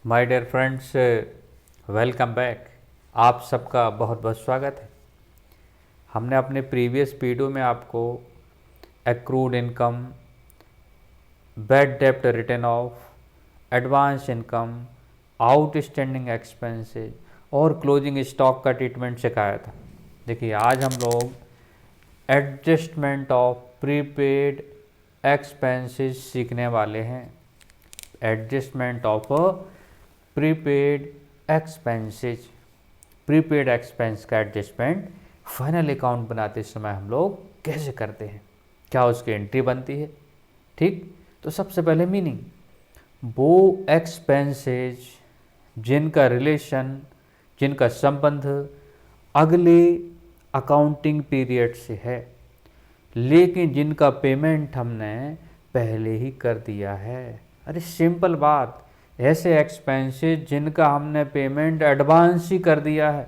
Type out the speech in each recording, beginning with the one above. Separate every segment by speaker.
Speaker 1: My dear friends, welcome back. आप सबका बहुत बहुत स्वागत है। हमने अपने प्रीवियस वीडियो में आपको एक्रूड इनकम, बैड डेप्ट written off, advance income, outstanding expenses और क्लोजिंग स्टॉक का ट्रीटमेंट सिखाया था। देखिए, आज हम लोग एडजस्टमेंट ऑफ प्रीपेड एक्सपेंसेस सीखने वाले हैं। Adjustment of prepaid expenses, prepaid expense का एडजस्टमेंट फाइनल अकाउंट बनाते समय हम लोग कैसे करते हैं, क्या उसकी एंट्री बनती है। ठीक, तो सबसे पहले मीनिंग, वो एक्सपेंसेस जिनका रिलेशन, जिनका संबंध अगले अकाउंटिंग पीरियड से है, लेकिन जिनका पेमेंट हमने पहले ही कर दिया है। अरे सिंपल बात, ऐसे एक्सपेंसेस जिनका हमने पेमेंट एडवांस ही कर दिया है,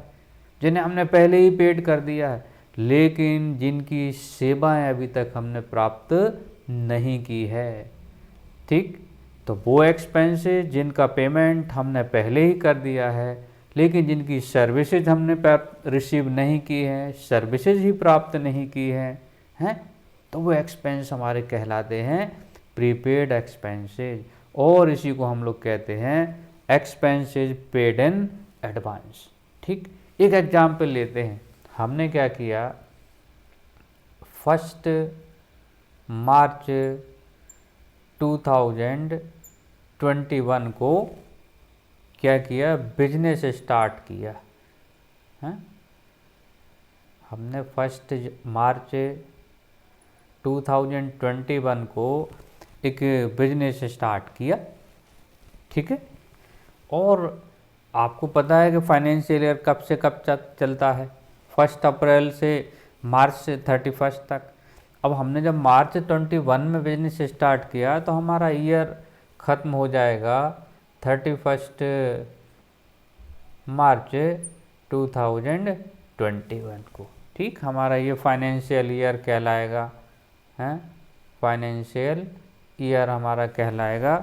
Speaker 1: जिन्हें हमने पहले ही पेड कर दिया है, लेकिन जिनकी सेवाएं अभी तक हमने प्राप्त नहीं की है। ठीक, तो वो एक्सपेंसेस जिनका पेमेंट हमने पहले ही कर दिया है, लेकिन जिनकी सर्विसेज हमने रिसीव नहीं की है, सर्विसेज ही प्राप्त नहीं की हैं, तो वो एक्सपेंस हमारे कहलाते हैं प्रीपेड एक्सपेंसेज, और इसी को हम लोग कहते हैं एक्सपेंसेज पेड इन एडवांस। ठीक, एक एग्जाम्पल लेते हैं। हमने क्या किया, 1 मार्च 2021 को क्या किया, बिजनेस स्टार्ट किया है। हमने 1 मार्च 2021 को एक बिजनेस स्टार्ट किया। ठीक है, और आपको पता है कि फाइनेंशियल ईयर कब से कब चलता है, 1 अप्रैल से मार्च से 31 तक। अब हमने जब मार्च 21 में बिजनेस स्टार्ट किया तो हमारा ईयर ख़त्म हो जाएगा 31 मार्च 2021 को। ठीक, हमारा ये फाइनेंशियल ईयर कहलाएगा, हैं, फाइनेंशियल ईयर हमारा कहलाएगा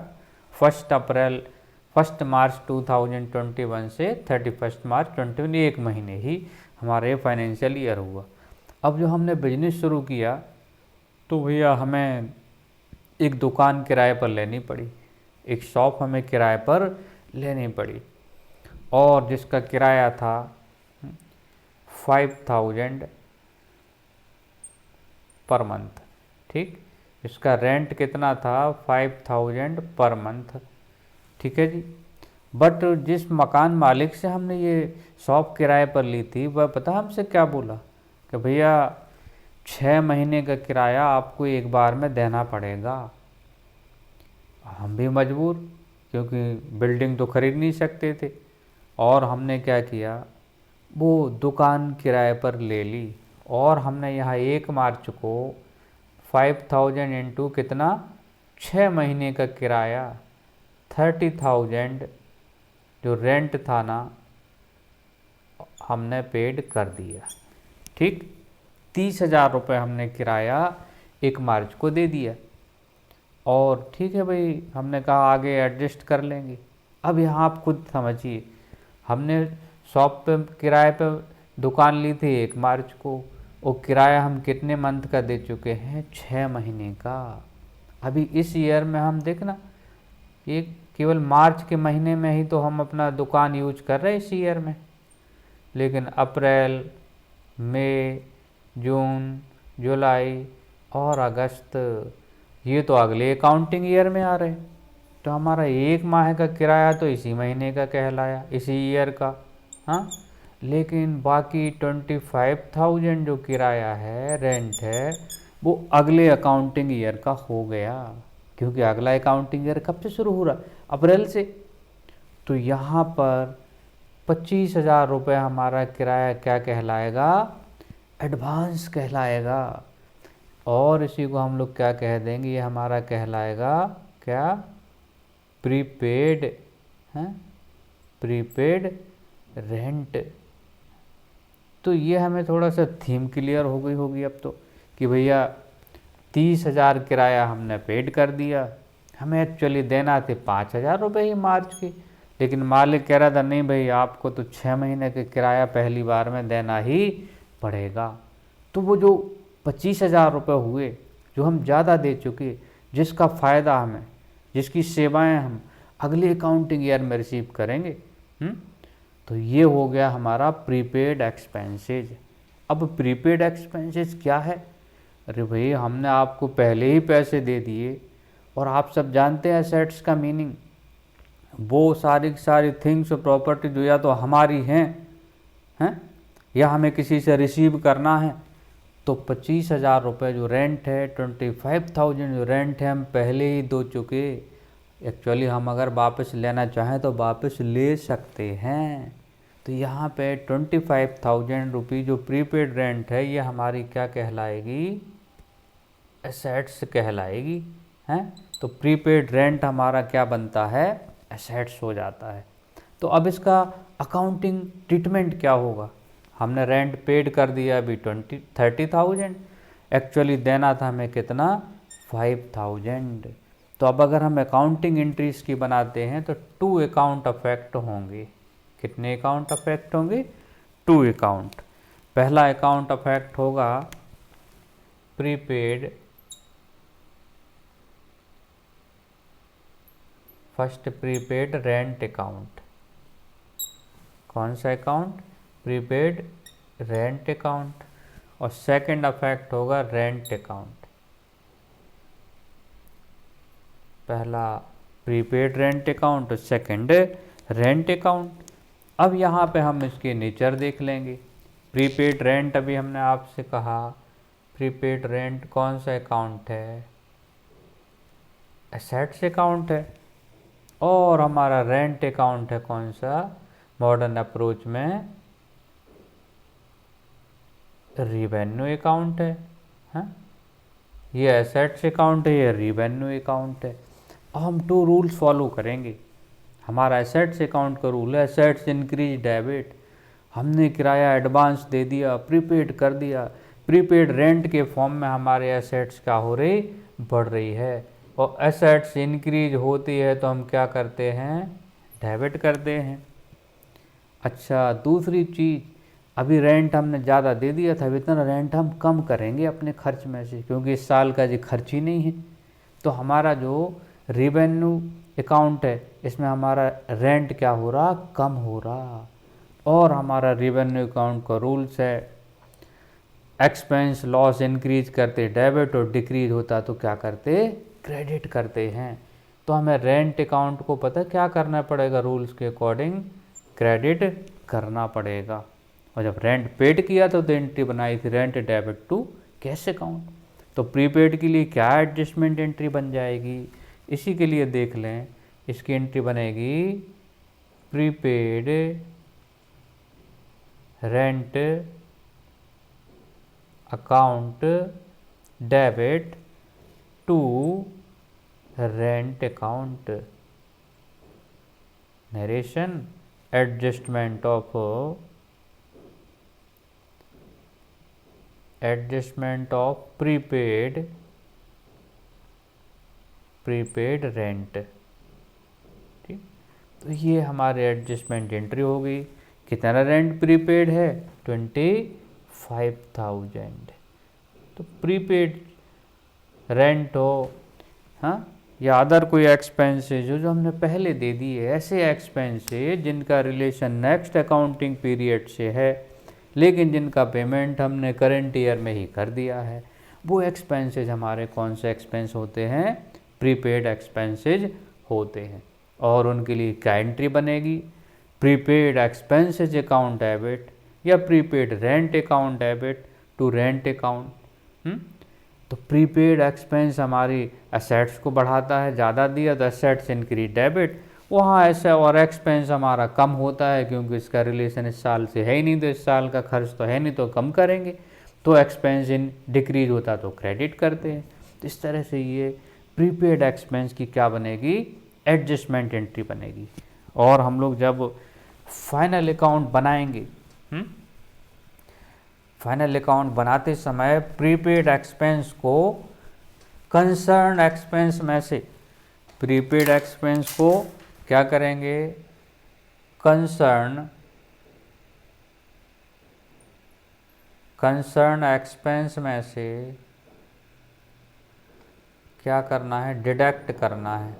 Speaker 1: 1 मार्च 2021 से 31 मार्च 2021, एक महीने ही हमारा ये फाइनेंशियल ईयर हुआ। अब जो हमने बिजनेस शुरू किया तो भैया हमें एक दुकान किराए पर लेनी पड़ी, एक शॉप हमें किराए पर लेनी पड़ी, और जिसका किराया था 5000 पर मंथ। ठीक, इसका रेंट कितना था, 5000 पर मंथ। ठीक है जी। बट जिस मकान मालिक से हमने ये शॉप किराए पर ली थी, वह पता हमसे क्या बोला कि भैया 6 महीने का किराया आपको एक बार में देना पड़ेगा। हम भी मजबूर, क्योंकि बिल्डिंग तो खरीद नहीं सकते थे, और हमने क्या किया, वो दुकान किराए पर ले ली, और हमने यहाँ 1 मार्च को 5000 इंटू कितना, 6 महीने का किराया 30,000 जो रेंट था ना, हमने पेड कर दिया। ठीक, 30,000 रुपये हमने किराया 1 मार्च को दे दिया, और ठीक है भाई, हमने कहा आगे एडजस्ट कर लेंगे। अब यहाँ आप खुद समझिए, हमने शॉप पे किराए पे दुकान ली थी 1 मार्च को, और किराया हम कितने मंथ का दे चुके हैं, 6 महीने का। अभी इस ईयर में हम देखना, ये केवल मार्च के महीने में ही तो हम अपना दुकान यूज कर रहे हैं इस ईयर में, लेकिन अप्रैल, मई, जून, जुलाई और अगस्त, ये तो अगले अकाउंटिंग ईयर में आ रहे हैं। तो हमारा 1 माह का किराया तो इसी महीने का कहलाया, इसी ईयर का। हाँ, लेकिन बाकी 25,000 जो किराया है, रेंट है, वो अगले अकाउंटिंग ईयर का हो गया, क्योंकि अगला अकाउंटिंग ईयर कब से शुरू हो रहा, अप्रैल से। तो यहाँ पर 25,000 रुपये हमारा किराया क्या कहलाएगा, एडवांस कहलाएगा, और इसी को हम लोग क्या कह देंगे, ये हमारा कहलाएगा क्या, प्रीपेड, हैं, प्रीपेड रेंट। तो ये हमें थोड़ा सा थीम क्लियर हो गई होगी अब तो, कि भैया 30,000 किराया हमने पेड कर दिया, हमें एक्चुअली देना थे 5,000 रुपये ही मार्च के, लेकिन मालिक कह रहा था नहीं भाई आपको तो 6 महीने का किराया पहली बार में देना ही पड़ेगा। तो वो जो 25,000 रुपये हुए जो हम ज़्यादा दे चुके, जिसका फ़ायदा हमें, जिसकी सेवाएं हम अगले अकाउंटिंग ईयर में रिसीव करेंगे, तो ये हो गया हमारा प्रीपेड एक्सपेंसेज। अब प्रीपेड एक्सपेंसेज क्या है? अरे भाई हमने आपको पहले ही पैसे दे दिए, और आप सब जानते हैं एसेट्स का मीनिंग, वो सारी सारी थिंग्स और प्रॉपर्टी जो या तो हमारी हैं या हमें किसी से रिसीव करना है। तो 25,000 रुपये जो रेंट है, 25,000 जो रेंट है, हम पहले ही दो चुके। एक्चुअली हम अगर वापस लेना चाहें तो वापस ले सकते हैं। तो यहाँ पे 25,000 रुपये जो प्रीपेड रेंट है, ये हमारी क्या कहलाएगी? एसेट्स कहलाएगी, हैं। तो प्रीपेड रेंट हमारा क्या बनता है? एसेट्स हो जाता है। तो अब इसका अकाउंटिंग ट्रीटमेंट क्या होगा? हमने रेंट पेड कर दिया अभी 30,000, एक्चुअली देना था हमें कितना? 5,000। तो अब अगर हम अकाउंटिंग एंट्रीज की बनाते हैं तो 2 अकाउंट अफेक्ट होंगे। कितने अकाउंट अफेक्ट होंगे? 2 अकाउंट। पहला अकाउंट अफेक्ट होगा prepaid, first prepaid rent account. कौन सा अकाउंट? Prepaid rent account. और सेकंड अफेक्ट होगा रेंट अकाउंट। पहला प्रीपेड रेंट अकाउंट और सेकंड रेंट अकाउंट। अब यहाँ पे हम इसके नेचर देख लेंगे। प्रीपेड रेंट, अभी हमने आपसे कहा प्रीपेड रेंट कौन सा अकाउंट है? एसेट्स अकाउंट है। और हमारा रेंट अकाउंट है कौन सा? मॉडर्न अप्रोच में रिवेन्यू अकाउंट है, हाँ? ये एसेट्स अकाउंट है, ये रिवेन्यू अकाउंट है। अब हम 2 रूल्स फॉलो करेंगे। हमारा एसेट्स अकाउंट का रूल है एसेट्स इंक्रीज डेबिट। हमने किराया एडवांस दे दिया, प्रीपेड कर दिया, प्रीपेड रेंट के फॉर्म में हमारे एसेट्स क्या हो रही? बढ़ रही है। और एसेट्स इंक्रीज होती है तो हम क्या करते हैं? डेबिट करते हैं। अच्छा, दूसरी चीज़, अभी रेंट हमने ज़्यादा दे दिया था, अभी इतना रेंट हम कम करेंगे अपने खर्च में से, क्योंकि इस साल का जो खर्च ही नहीं है। तो हमारा जो रिवेन्यू अकाउंट है, इसमें हमारा रेंट क्या हो रहा? कम हो रहा। और हमारा रिवेन्यू अकाउंट का रूल्स है एक्सपेंस लॉस इंक्रीज करते डेबिट, और डिक्रीज होता तो क्या करते? क्रेडिट करते हैं। तो हमें रेंट अकाउंट को पता क्या करना पड़ेगा? रूल्स के अकॉर्डिंग क्रेडिट करना पड़ेगा। और जब रेंट पेड किया तो एंट्री बनाई थी rent debit to cash account. तो प्रीपेड के लिए क्या एडजस्टमेंट एंट्री बन जाएगी? इसी के लिए देख लें, इसकी एंट्री बनेगी prepaid rent account debit to rent account. Narration adjustment of prepaid rent. ठीक, तो ये हमारे एडजस्टमेंट एंट्री हो गई। कितना रेंट प्रीपेड है? 25,000। तो प्रीपेड रेंट हो, हाँ, या अदर कोई एक्सपेंसेज हो जो हमने पहले दे दिए, ऐसे एक्सपेंसेज जिनका रिलेशन नेक्स्ट अकाउंटिंग पीरियड से है, लेकिन जिनका पेमेंट हमने करंट ईयर में ही कर दिया है, वो एक्सपेंसेज हमारे कौन से एक्सपेंस होते हैं? प्रीपेड एक्सपेंसेज होते हैं। और उनके लिए क्या एंट्री बनेगी? प्रीपेड एक्सपेंसेज अकाउंट डेबिट या prepaid rent account debit to rent account. तो प्रीपेड एक्सपेंस हमारी एसेट्स को बढ़ाता है, ज़्यादा दिया तो एसेट्स इंक्रीज डेबिट। वहाँ ऐसा और एक्सपेंस हमारा कम होता है क्योंकि इसका रिलेशन इस साल से है ही नहीं, तो इस साल का खर्च तो है नहीं, तो कम करेंगे। तो एक्सपेंस इन डिक्रीज होता तो क्रेडिट करते हैं। तो इस तरह से ये प्रीपेड एक्सपेंस की क्या बनेगी? एडजस्टमेंट एंट्री बनेगी। और हम लोग जब फाइनल अकाउंट बनाएंगे, फाइनल अकाउंट बनाते समय प्रीपेड एक्सपेंस को कंसर्न एक्सपेंस में से, प्रीपेड एक्सपेंस को क्या करेंगे? कंसर्न एक्सपेंस में से क्या करना है, डिडक्ट करना है।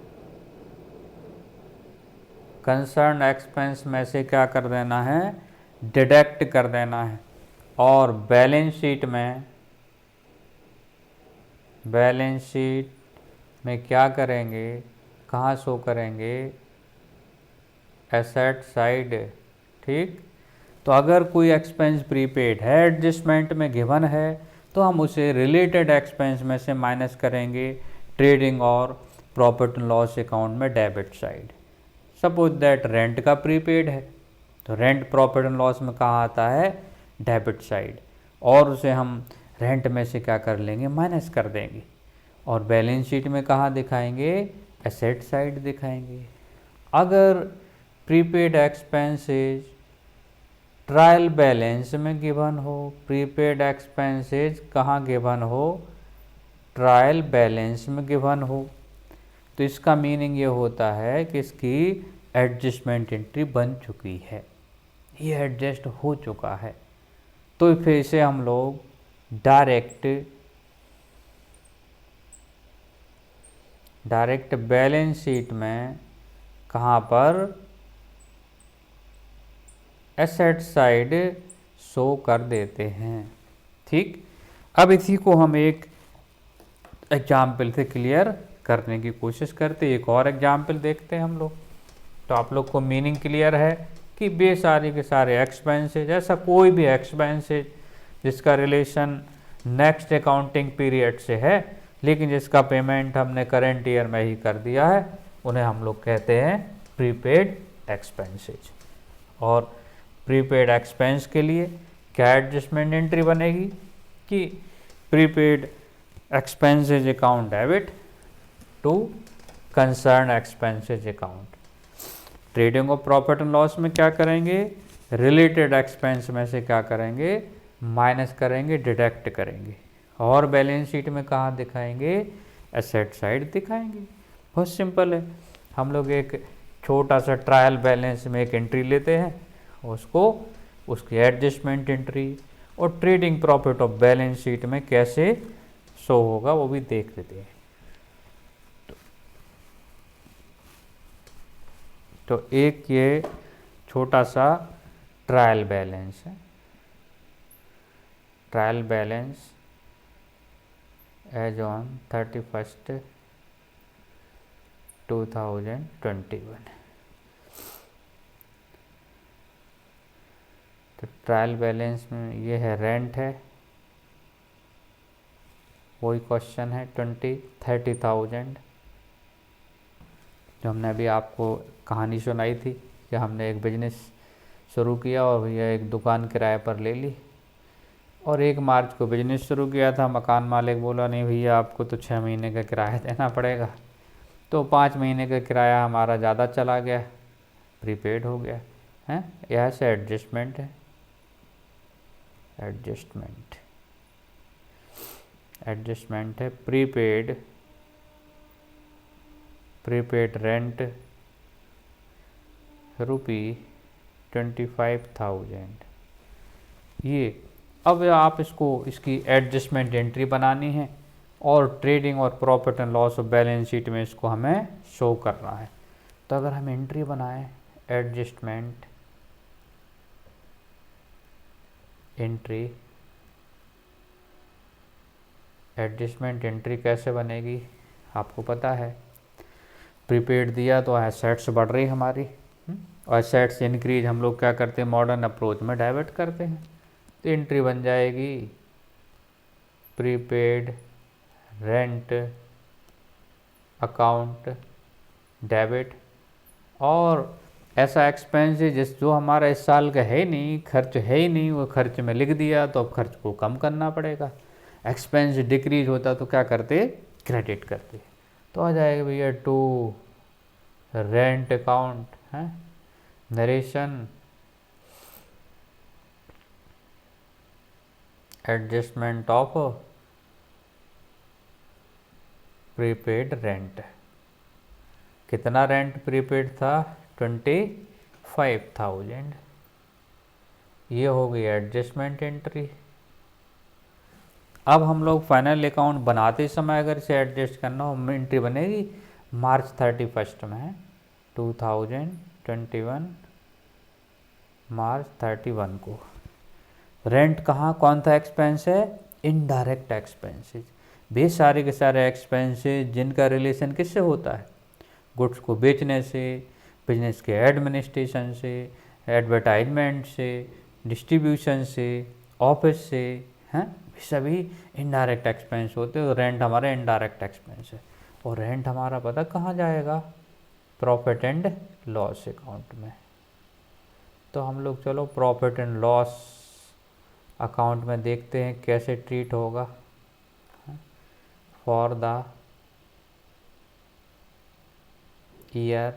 Speaker 1: कंसर्न एक्सपेंस में से क्या कर देना है, डिडक्ट कर देना है। और बैलेंस शीट में क्या करेंगे, कहाँ शो करेंगे, एसेट साइड। ठीक, तो अगर कोई एक्सपेंस प्रीपेड है, एडजस्टमेंट में गिवन है, तो हम उसे रिलेटेड एक्सपेंस में से माइनस करेंगे ट्रेडिंग और प्रॉफिट एंड लॉस अकाउंट में debit side. Suppose that rent का प्रीपेड है, तो रेंट प्रॉफिट एंड लॉस में कहाँ आता है, डेबिट साइड, और उसे हम रेंट में से क्या कर लेंगे, माइनस कर देंगे। और बैलेंस शीट में कहाँ दिखाएंगे, एसेट साइड दिखाएंगे। अगर प्रीपेड एक्सपेंसेस ट्रायल बैलेंस में गिवन हो, प्रीपेड एक्सपेंसेस कहाँ गिवन हो, ट्रायल बैलेंस में गिवन हो, तो इसका मीनिंग ये होता है कि इसकी एडजस्टमेंट एंट्री बन चुकी है, ये एडजस्ट हो चुका है। तो फिर से हम लोग डायरेक्ट बैलेंस शीट में कहाँ पर, एसेट साइड शो कर देते हैं। ठीक, अब इसी को हम एक एग्जाम्पल से क्लियर करने की कोशिश करते, एक और एग्जाम्पल देखते हैं हम लोग। तो आप लोग को मीनिंग क्लियर है कि बेसारे के सारे एक्सपेंसेज, ऐसा कोई भी एक्सपेंसेज जिसका रिलेशन नेक्स्ट अकाउंटिंग पीरियड से है लेकिन जिसका पेमेंट हमने करेंट ईयर में ही कर दिया है, उन्हें हम लोग कहते हैं प्रीपेड एक्सपेंसेज। और प्रीपेड एक्सपेंस के लिए क्या एडजस्टमेंट एंट्री बनेगी कि prepaid expenses account debit to concern expenses account. Trading और प्रॉफिट एंड लॉस में क्या करेंगे, रिलेटेड एक्सपेंस में से क्या करेंगे, माइनस करेंगे, डिडक्ट करेंगे। और बैलेंस शीट में कहाँ दिखाएंगे, एसेट साइड दिखाएंगे। बहुत सिंपल है। हम लोग एक छोटा सा ट्रायल बैलेंस में एक एंट्री लेते हैं, उसको उसकी एडजस्टमेंट एंट्री और trading profit of balance sheet में कैसे शो होगा वो भी देख लेते हैं। तो एक ये छोटा सा ट्रायल बैलेंस है, ट्रायल बैलेंस एज ऑन 31 2021। तो ट्रायल बैलेंस में ये है, रेंट है, वही क्वेश्चन है 30,000 जो हमने अभी आपको कहानी सुनाई थी कि हमने एक बिजनेस शुरू किया और भैया एक दुकान किराए पर ले ली, और 1 मार्च को बिजनेस शुरू किया था। मकान मालिक बोला नहीं भैया आपको तो 6 महीने का किराया देना पड़ेगा, तो 5 महीने का किराया हमारा ज़्यादा चला गया, प्रीपेड हो गया है। यह से एडजस्टमेंट है, एडजस्टमेंट है। Prepaid rent ₹25,000। ये अब आप इसकी एडजस्टमेंट एंट्री बनानी है और ट्रेडिंग और profit and loss of balance sheet में इसको हमें शो करना है। तो अगर हम एंट्री बनाएं, एडजस्टमेंट एंट्री, एडजस्टमेंट एंट्री कैसे बनेगी आपको पता है। प्रीपेड दिया तो एसेट्स बढ़ रही हमारी, और एसेट्स इंक्रीज हम लोग क्या करते हैं, मॉडर्न अप्रोच में डाइवर्ट करते हैं। तो एंट्री बन जाएगी प्रीपेड रेंट अकाउंट डेबिट, और ऐसा एक्सपेंस है जो हमारा इस साल का है नहीं, खर्च है ही नहीं, वो खर्च में लिख दिया तो अब खर्च को कम करना पड़ेगा। एक्सपेंस डिक्रीज होता तो क्या करते, क्रेडिट करते। तो आ जाएगा भैया टू रेंट अकाउंट है, narration adjustment of prepaid rent. कितना रेंट प्रीपेड था, 5000। ये हो गई एडजस्टमेंट एंट्री। अब हम लोग फाइनल अकाउंट बनाते समय अगर इसे एडजस्ट करना हो, एंट्री बनेगी मार्च 31 में 2021, मार्च 31 को। रेंट कहाँ, कौन सा एक्सपेंस है? Indirect expenses. वे सारे के सारे एक्सपेंसेस जिनका रिलेशन किससे होता है? गुड्स को बेचने से, बिजनेस के एडमिनिस्ट्रेशन से, एडवर्टाइजमेंट से, डिस्ट्रीब्यूशन से, ऑफिस से, हैं, सभी इनडायरेक्ट एक्सपेंस होते हैं। रेंट हमारा इनडायरेक्ट एक्सपेंस है। और रेंट हमारा पता कहाँ जाएगा? प्रॉफिट एंड लॉस अकाउंट में। तो हम लोग चलो प्रॉफिट एंड लॉस अकाउंट में देखते हैं कैसे ट्रीट होगा। For the year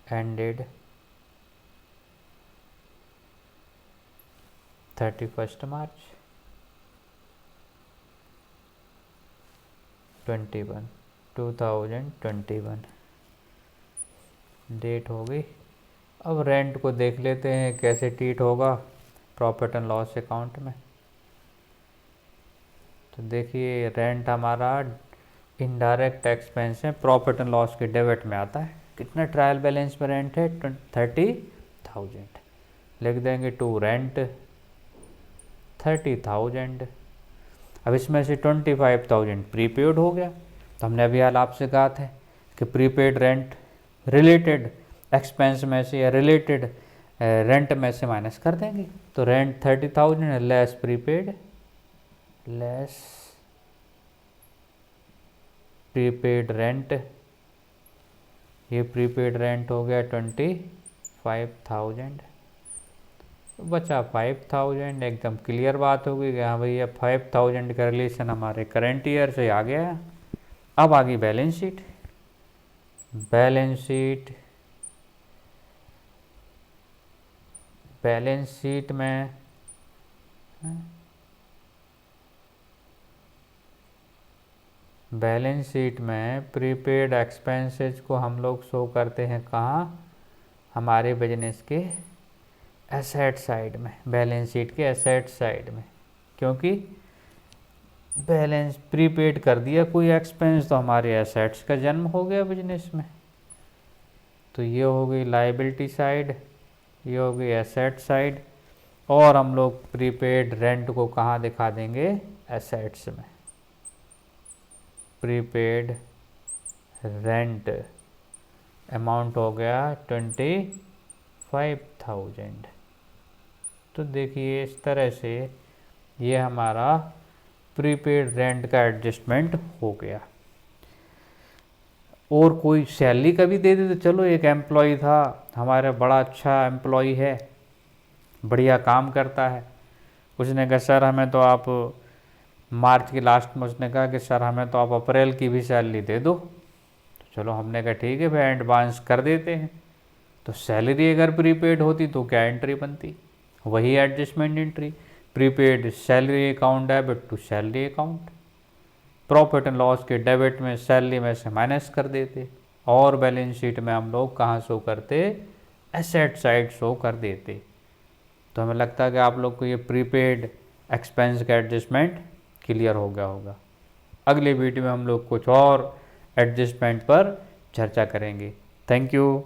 Speaker 1: ended 31 March 2021 date हो गई। अब रेंट को देख लेते हैं कैसे ट्रीट होगा प्रॉफिट एंड लॉस अकाउंट में। तो देखिए रेंट हमारा इनडायरेक्ट एक्सपेंस है, प्रॉफिट एंड लॉस के डेबिट में आता है। कितना ट्रायल बैलेंस में रेंट है? 30,000। लिख देंगे टू रेंट 30,000। अब इसमें से 25,000 प्रीपेड हो गया। तो हमने अभी हाल आपसे कहा था कि प्रीपेड रेंट रिलेटेड एक्सपेंस में से या रिलेटेड रेंट में से माइनस कर देंगे। तो rent 30,000 less prepaid, less prepaid rent. ये प्रीपेड रेंट हो गया 25,000। बचा 5,000। एकदम क्लियर बात हो गई कि हाँ भैया 5,000 का रिलेशन हमारे करंट ईयर से आ गया है। अब आ गई balance sheet. Balance sheet, balance sheet में बैलेंस शीट में प्रीपेड एक्सपेंसेस को हम लोग शो करते हैं कहाँ? हमारे बिजनेस के एसेट साइड में, बैलेंस शीट के एसेट साइड में। क्योंकि बैलेंस प्रीपेड कर दिया कोई एक्सपेंस तो हमारे एसेट्स का जन्म हो गया बिजनेस में। तो ये हो गई लायबिलिटी साइड, ये हो गई एसेट साइड। और हम लोग प्रीपेड रेंट को कहाँ दिखा देंगे? एसेट्स में। प्रीपेड रेंट अमाउंट हो गया 25,000। तो देखिए इस तरह से ये हमारा प्रीपेड रेंट का एडजस्टमेंट हो गया। और कोई सैलरी का भी दे दे तो चलो, एक एम्प्लॉय था हमारा, बड़ा अच्छा एम्प्लॉय है, बढ़िया काम करता है। उसने कहा सर हमें तो आप मार्च के लास्ट में, उसने कहा कि सर हमें तो आप अप्रैल की भी सैलरी दे दो। तो चलो हमने कहा ठीक है भाई एडवांस कर देते हैं। तो सैलरी अगर प्रीपेड होती तो क्या एंट्री बनती? वही adjustment entry, prepaid salary account debit to salary account. Profit and loss के डेबिट में सैलरी में से माइनस कर देते। और बैलेंस शीट में हम लोग कहाँ शो करते? एसेट साइड शो कर देते। तो हमें लगता है कि आप लोग को ये प्रीपेड एक्सपेंस का एडजस्टमेंट क्लियर हो गया होगा। अगले वीडियो में हम लोग कुछ और एडजस्टमेंट पर चर्चा करेंगे। Thank you.